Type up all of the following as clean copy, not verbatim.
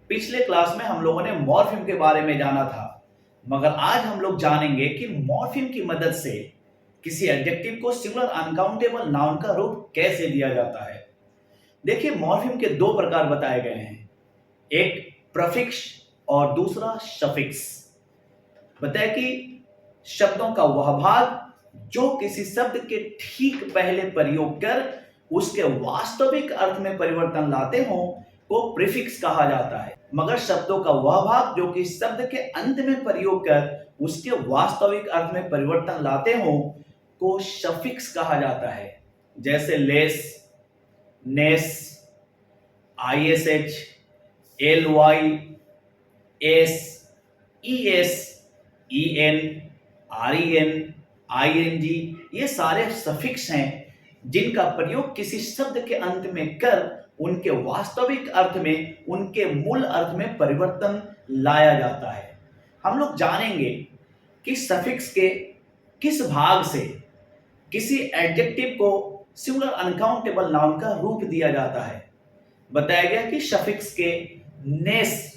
पिछले क्लास में हम लोगों ने मॉर्फिम के बारे में जाना था, मगर आज हम लोग जानेंगे कि मॉर्फिम की मदद से किसी एडजेक्टिव को सिंगुलर अनकाउंटेबल नाउन का रूप कैसे दिया जाता है। देखिए, मॉर्फिम के दो प्रकार बताए गए हैं, एक प्रफिक्स और दूसरा सफिक्स। बताया कि शब्दों का वह भाग जो किसी शब्द के ठीक पहले प्रयोग कर उसके वास्तविक अर्थ में परिवर्तन लाते हो को प्रीफिक्स कहा जाता है, मगर शब्दों का वह भाग जो कि शब्द के अंत में प्रयोग कर उसके वास्तविक अर्थ में परिवर्तन लाते हो को सफिक्स कहा जाता है। जैसे लेस, नेस, ISH, LY, S, ES, EN, REN, ING, ये सारे सफिक्स हैं जिनका प्रयोग किसी शब्द के अंत में कर उनके वास्तविक अर्थ में, उनके मूल अर्थ में परिवर्तन लाया जाता है। हम लोग जानेंगे कि सफिक्स के किस भाग से किसी एडजेक्टिव को सिंगुलर अनकाउंटेबल नाउन का रूप दिया जाता है। बताया गया कि सफिक्स के नेस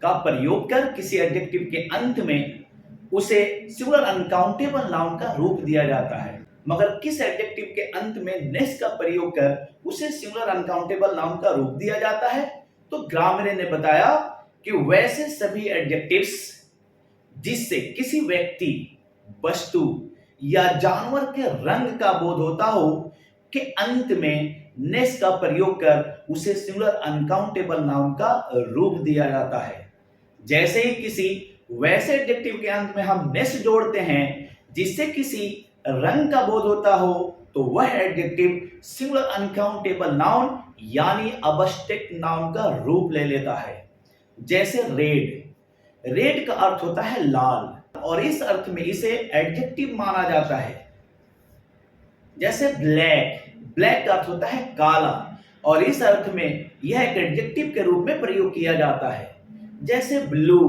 का प्रयोग कर किसी एडजेक्टिव के अंत में उसे सिंगुलर अनकाउंटेबल नाउन का रूप दिया जाता है, मगर किस एडजेक्टिव के अंत में नेस का प्रयोग कर उसे सिंगुलर अनकाउंटेबल नाउन का रूप दिया जाता है। तो ग्रामर ने बताया कि वैसे सभी एडजेक्टिव्स जिससे किसी व्यक्ति, वस्तु या जानवर के रंग का बोध होता हो के अंत में नेस का प्रयोग कर उसे सिंगुलर अनकाउंटेबल नाउन का रूप दिया जाता है। जैसे ही किसी वैसे एडजेक्टिव के अंत में हम नेस जोड़ते हैं जिससे किसी रंग का बोध होता हो तो वह एडजेक्टिव सिंगुलर अनकाउंटेबल नाउन यानी अबस्ट्रैक्ट नाउन का रूप ले लेता है। जैसे रेड, रेड का अर्थ होता है लाल और इस अर्थ में इसे एडजेक्टिव माना जाता है। जैसे ब्लैक, ब्लैक का अर्थ होता है काला और इस अर्थ में यह एक एडजेक्टिव के रूप में प्रयोग किया जाता है। जैसे ब्लू,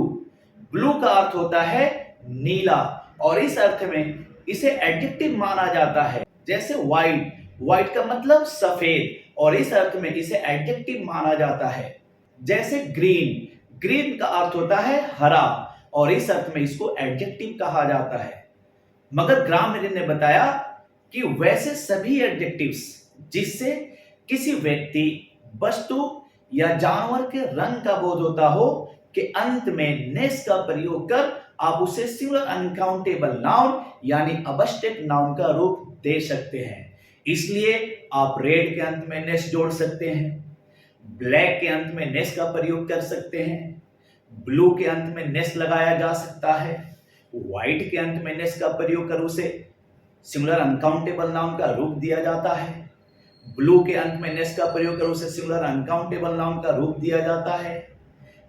ब्लू का अर्थ होता है नीला और इस अर्थ में इसे एडजेक्टिव माना जाता है। जैसे व्हाइट, व्हाइट का मतलब सफेद और इस अर्थ में इसे एडजेक्टिव माना जाता है। जैसे ग्रीन, ग्रीन का अर्थ होता है हरा और इस अर्थ में इसको एडजेक्टिव कहा जाता है। मगर ग्रामर ने बताया कि वैसे सभी एडजेक्टिव्स जिससे किसी व्यक्ति, वस्तु या जानवर के रंग का बोध होता हो के अंत में नेस का प्रयोग कर आप उसे सिंगुलर अनकाउंटेबल नाउन यानी अबस्ट्रैक्ट नाउन का रूप दे सकते हैं। इसलिए आप रेड के अंत में नेस जोड़ सकते हैं, ब्लैक के अंत में नेस का प्रयोग कर सकते हैं, ब्लू के अंत में नेस लगाया जा सकता है, व्हाइट के अंत में नेस का प्रयोग कर उसे सिंगुलर अनकाउंटेबल नाउन का रूप दिया जाता है, ब्लू के अंत में नेस का प्रयोग कर उसे सिंगुलर अनकाउंटेबल नाउन का रूप दिया जाता है,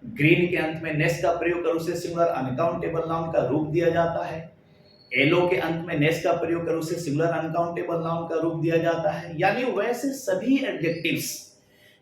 ग्रीन के अंत में नेस का प्रयोग कर उसे सिंगुलर अनकाउंटेबल नाउन का रूप दिया जाता है, येलो के अंत में नेस का प्रयोग कर उसे सिंगुलर अनकाउंटेबल नाउन का रूप दिया जाता है। यानी वैसे सभी एडजेक्टिव्स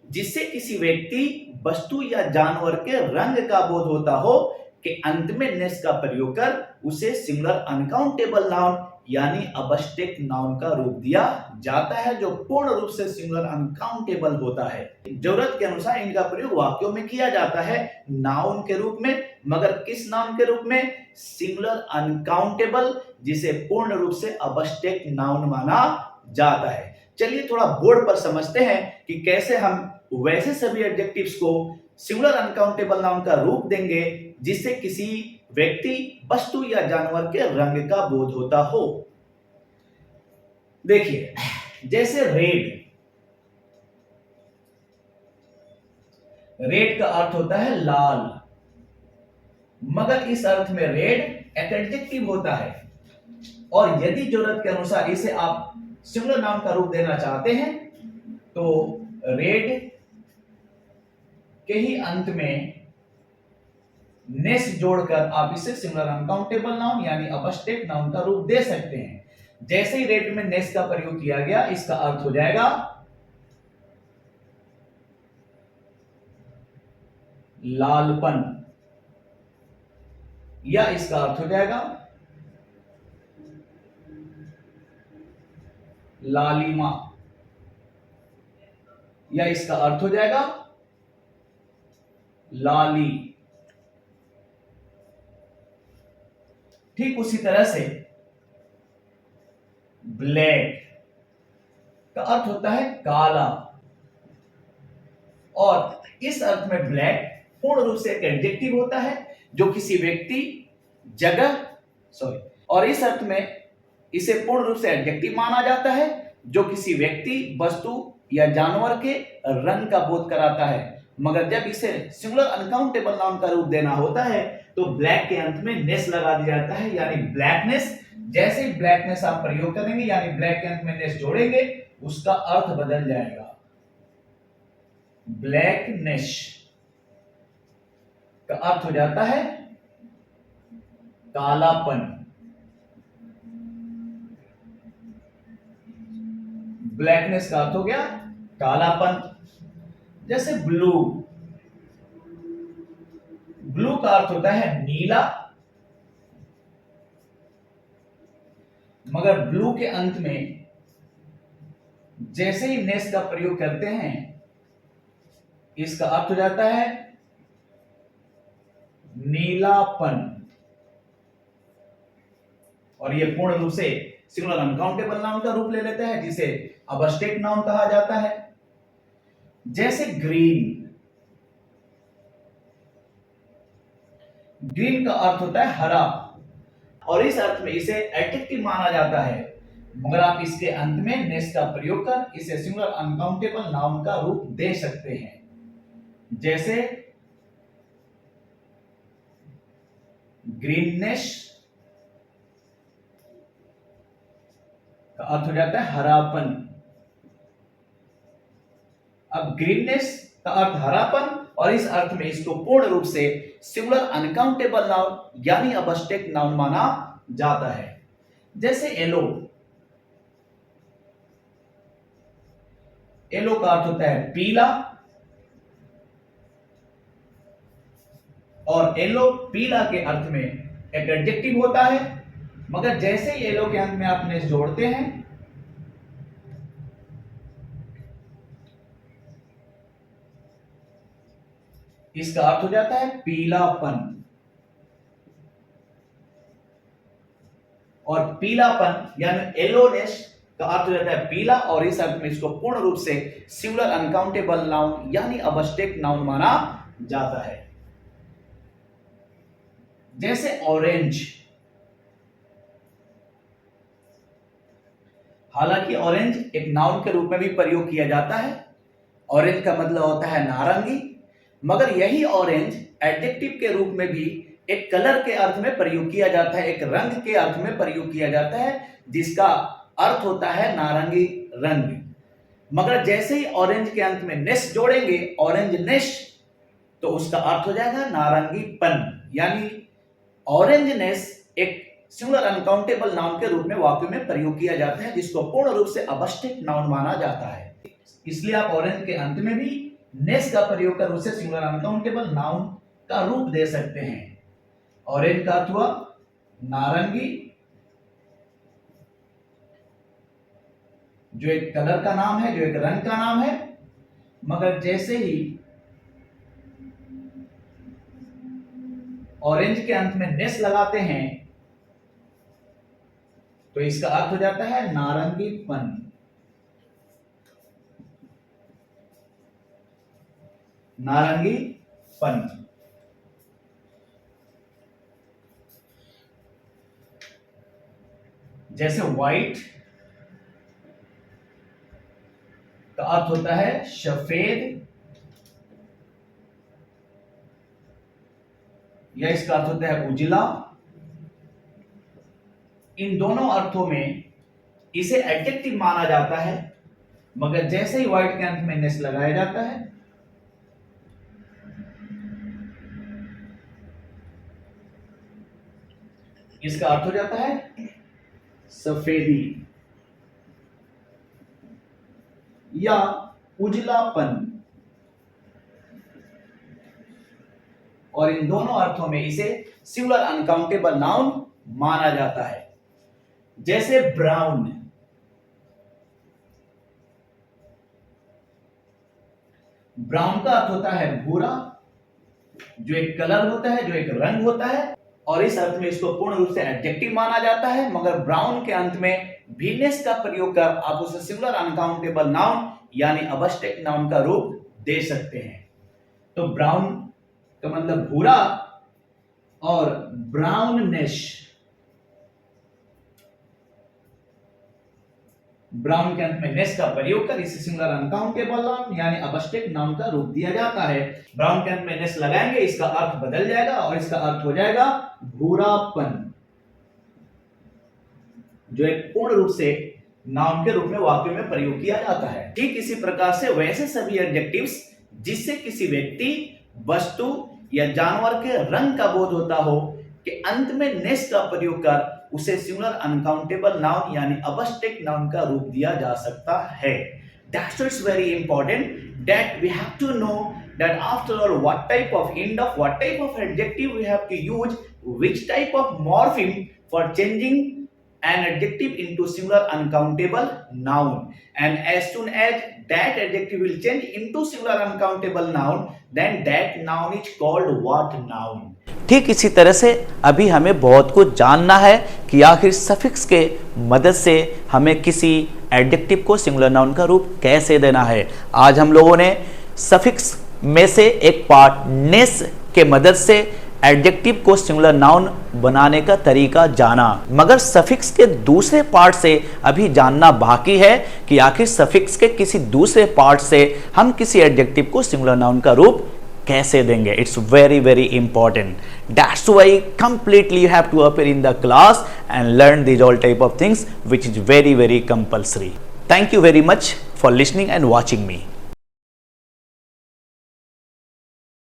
जिससे किसी व्यक्ति, वस्तु या जानवर के रंग का बोध होता हो के अंत में नेस का प्रयोग कर उसे सिंगुलर अनकाउंटेबल नाउन यानी अबस्ट्रैक्ट नाउन का रूप दिया जाता है, जो पूर्ण रूप से सिंगुलर अनकाउंटेबल होता है। जरूरत के अनुसार इनका प्रयोग वाक्यों में किया जाता है नाउन के रूप में, मगर किस नाउन के रूप में? सिंगुलर अनकाउंटेबल, जिसे पूर्ण रूप से अबस्ट्रैक्ट नाउन माना जाता है। चलिए थोड़ा बोर्ड पर समझते हैं कि कैसे हम वैसे सभी एडजेक्टिव्स को सिंगुलर अनकाउंटेबल नाउन का रूप देंगे जिससे किसी व्यक्ति, वस्तु या जानवर के रंग का बोध होता हो। देखिए, जैसे रेड, रेड का अर्थ होता है लाल, मगर इस अर्थ में रेड एक एडजेक्टिव होता है और यदि जरूरत के अनुसार इसे आप सिंगुलर नाउन का रूप देना चाहते हैं तो रेड के ही अंत में नेस जोड़कर आप इसे सिंगुलर अनकाउंटेबल नाउन यानी अबस्ट्रैक्ट नाउन का रूप दे सकते हैं। जैसे ही रेड में नेस का प्रयोग किया गया, इसका अर्थ हो जाएगा लालपन या इसका अर्थ हो जाएगा लालिमा या इसका अर्थ हो जाएगा लाली। ठीक उसी तरह से ब्लैक का अर्थ होता है काला, और इस अर्थ में ब्लैक पूर्ण रूप से एक एडजेक्टिव होता है जो किसी व्यक्ति, जगह, और इस अर्थ में इसे पूर्ण रूप से एडजेक्टिव माना जाता है जो किसी व्यक्ति, वस्तु या जानवर के रंग का बोध कराता है। मगर जब इसे सिंगुलर अनकाउंटेबल नाउन का रूप देना होता है तो ब्लैक के अंत में नेस लगा दिया जाता है, यानी ब्लैकनेस। जैसे ही ब्लैकनेस आप प्रयोग करेंगे यानी ब्लैक के अंत में नेस जोड़ेंगे, उसका अर्थ बदल जाएगा। ब्लैकनेस का अर्थ हो जाता है कालापन। ब्लैकनेस का अर्थ हो गया कालापन। जैसे ब्लू, ब्लू का अर्थ होता है नीला, मगर ब्लू के अंत में जैसे ही नेस का प्रयोग करते हैं इसका अर्थ हो जाता है नीलापन, और यह पूर्ण रूप से सिंगुलर अनकाउंटेबल नाउन का रूप ले लेता है जिसे अबस्ट्रैक्ट नाउन कहा जाता है। जैसे ग्रीन, ग्रीन का अर्थ होता है हरा, और इस अर्थ में इसे एडजेक्टिव माना जाता है, मगर आप इसके अंत में नेस का प्रयोग कर इसे सिंगुलर अनकाउंटेबल नाउन का रूप दे सकते हैं। जैसे ग्रीननेस का अर्थ हो जाता है हरापन। अब ग्रीननेस का अर्थ हरापन, और इस अर्थ में इसको पूर्ण रूप से सिंगुलर अनकाउंटेबल नाउन यानी अबस्ट्रैक्ट नाउन माना जाता है। जैसे येलो, येलो का अर्थ होता है पीला, और येलो पीला के अर्थ में एक एडजेक्टिव होता है, मगर जैसे ही येलो के अंत में आप नेस जोड़ते हैं इसका अर्थ हो जाता है पीलापन। और पीलापन यानी येलोनेस का अर्थ हो जाता है पीला, और इस अर्थ में इसको पूर्ण रूप से सिंगुलर अनकाउंटेबल नाउन यानी अबस्ट्रैक्ट नाउन माना जाता है। जैसे ऑरेंज, हालांकि ऑरेंज एक नाउन के रूप में भी प्रयोग किया जाता है। ऑरेंज का मतलब होता है नारंगी, मगर यही ऑरेंज एडजेक्टिव के रूप में भी एक कलर के अर्थ में प्रयोग किया जाता है, एक रंग के अर्थ में प्रयोग किया जाता है जिसका अर्थ होता है नारंगी रंग। मगर जैसे ही ऑरेंज के अंत में नेस जोड़ेंगे, ऑरेंज नेस, तो उसका अर्थ हो जाएगा नारंगीपन, यानी ऑरेंजनेस एक सिंगुलर अनकाउंटेबल नाउन के रूप में वाक्य में प्रयोग किया जाता है जिसको पूर्ण रूप से अबस्ट्रैक्ट नाउन माना जाता है। इसलिए आप ऑरेंज के अंत में भी नेस का प्रयोग कर उसे सिंगुलर अनकाउंटेबल नाउन का रूप दे सकते हैं। ऑरेंज का अर्थ हुआ नारंगी, जो एक कलर का नाम है, जो एक रंग का नाम है, मगर जैसे ही ऑरेंज के अंत में नेस लगाते हैं तो इसका अर्थ हो जाता है नारंगीपन। नारंगीपन। जैसे व्हाइट का अर्थ होता है सफेद, या इसका अर्थ होता है उजला। इन दोनों अर्थों में इसे एडजेक्टिव माना जाता है, मगर जैसे ही व्हाइट के अंत में नेस लगाया जाता है इसका अर्थ हो जाता है सफेदी या उजलापन। और इन दोनों अर्थों में इसे सिंगुलर अनकाउंटेबल नाउन माना जाता है। जैसे ब्राउन, ब्राउन का अर्थ होता है भूरा, जो एक कलर होता है, जो एक रंग होता है, और इस अर्थ में इसको पूर्ण रूप से एडजेक्टिव माना जाता है। मगर ब्राउन के अंत में भी नेस का प्रयोग कर आप उसे सिंगुलर अनकाउंटेबल नाउन यानी अबस्टेक नाउन का रूप दे सकते हैं। तो ब्राउन का मतलब भूरा और ब्राउननेश, ब्राउन के अंत में नेस का प्रयोग कर इसे सिंगुलर अनकाउंटेबल नाउन यानी अबस्टेक नाउन का रूप दिया जाता है। ब्राउन के अंत में नेस लगाएंगे, इसका अर्थ बदल जाएगा और इसका अर्थ हो जाएगा भूरापन, जो एक पूर्ण रूप से नाउन के रूप में वाक्य में प्रयोग किया जाता है। ठीक इसी प्रकार से वैसे सभी एडजेक्टिव्स जिससे किसी व्यक्ति, वस्तु या जानवर के रंग का बोध होता हो कि अंत में नेस का प्रयोग कर उसे सिंगुलर अनकाउंटेबल नाउन यानी अबस्टेक नाउन का रूप दिया जा सकता है। That's why it's very important that we have to know that after all what type of end of what type of adjective we have to use, which type of morpheme for changing an adjective into singular uncountable noun, and as soon as that adjective will change into singular uncountable noun, then that noun is called what noun. ठीक इसी तरह से अभी हमें बहुत कुछ जानना है कि आखिर सफिक्स के मदद से हमें किसी एडजेक्टिव को सिंगुलर नाउन का रूप कैसे देना है। आज हम लोगों ने सफिक्स में से एक पार्ट नेस के मदद से एडजेक्टिव को सिंगुलर नाउन बनाने का तरीका जाना, मगर सफिक्स के दूसरे पार्ट से अभी जानना बाकी है कि आखिर सफिक्स के किसी दूसरे पार्ट से हम किसी एडजेक्टिव को सिंगुलर नाउन का रूप कैसे देंगे। It's very very important. That's why completely you have to appear in the class and learn this all type of things which is very very compulsory. Thank you very much for listening and watching me.